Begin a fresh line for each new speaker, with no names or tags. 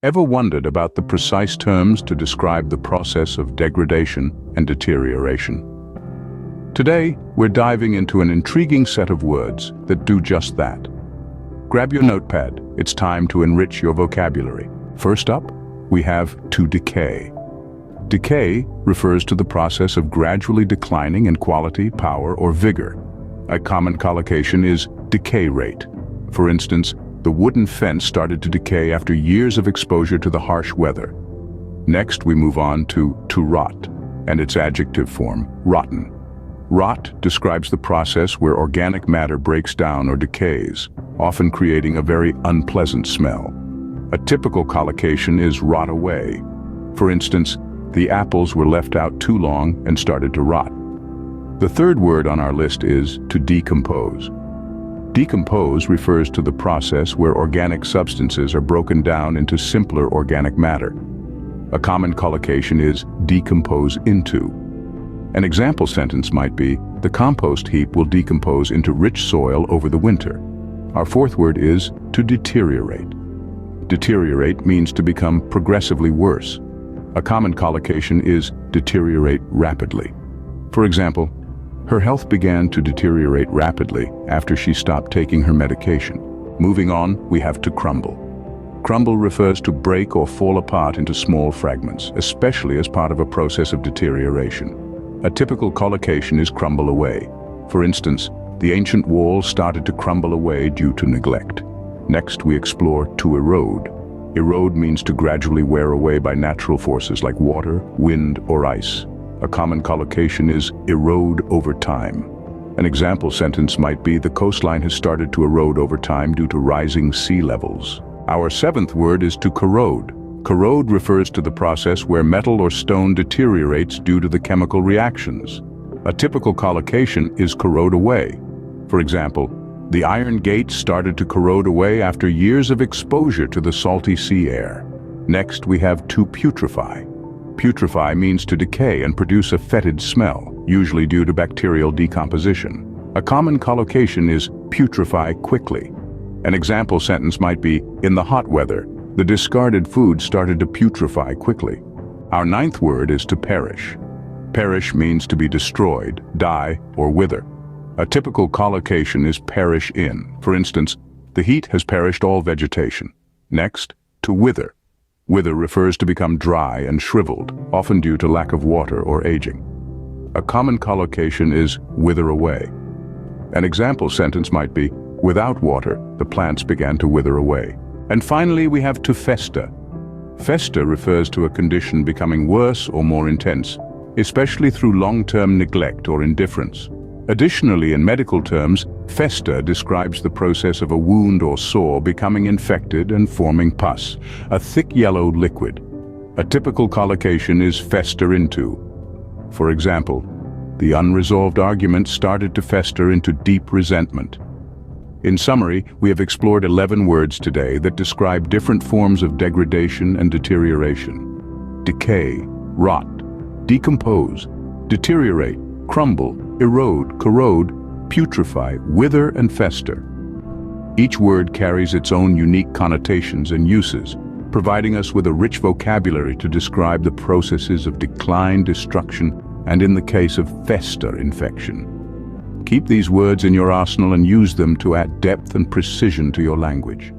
Ever wondered about the precise terms to describe the process of degradation and deterioration? Today, we're diving into an intriguing set of words that do just that. Grab your notepad, it's time to enrich your vocabulary. First up, we have to decay. Decay refers to the process of gradually declining in quality, power, or vigor. A common collocation is decay rate. For instance, the wooden fence started to decay after years of exposure to the harsh weather. Next, we move on to rot, and its adjective form, rotten. Rot describes the process where organic matter breaks down or decays, often creating a very unpleasant smell. A typical collocation is rot away. For instance, the apples were left out too long and started to rot. The third word on our list is to decompose. Decompose refers to the process where organic substances are broken down into simpler organic matter. A common collocation is decompose into. An example sentence might be, the compost heap will decompose into rich soil over the winter. Our fourth word is to deteriorate. Deteriorate means to become progressively worse. A common collocation is deteriorate rapidly. For example, her health began to deteriorate rapidly after she stopped taking her medication. Moving on, we have to crumble. Crumble refers to break or fall apart into small fragments, especially as part of a process of deterioration. A typical collocation is crumble away. For instance, the ancient walls started to crumble away due to neglect. Next, we explore to erode. Erode means to gradually wear away by natural forces like water, wind, or ice. A common collocation is erode over time. An example sentence might be, the coastline has started to erode over time due to rising sea levels. Our seventh word is to corrode. Corrode refers to the process where metal or stone deteriorates due to the chemical reactions. A typical collocation is corrode away. For example, the iron gate started to corrode away after years of exposure to the salty sea air. Next, we have to putrefy. Putrefy means to decay and produce a fetid smell, usually due to bacterial decomposition. A common collocation is putrefy quickly. An example sentence might be, in the hot weather, the discarded food started to putrefy quickly. Our ninth word is to perish. Perish means to be destroyed, die, or wither. A typical collocation is perish in. For instance, the heat has perished all vegetation. Next, to wither. Wither refers to become dry and shriveled, often due to lack of water or aging. A common collocation is wither away. An example sentence might be, without water, the plants began to wither away. And finally, we have to fester. Fester refers to a condition becoming worse or more intense, especially through long-term neglect or indifference. Additionally, in medical terms, fester describes the process of a wound or sore becoming infected and forming pus, a thick yellow liquid. A typical collocation is fester into. For example, the unresolved argument started to fester into deep resentment. In summary, we have explored 11 words today that describe different forms of degradation and deterioration. Decay, rot, decompose, deteriorate, crumble, erode, corrode, putrefy, wither, and fester. Each word carries its own unique connotations and uses, providing us with a rich vocabulary to describe the processes of decline, destruction, and in the case of fester, infection. Keep these words in your arsenal and use them to add depth and precision to your language.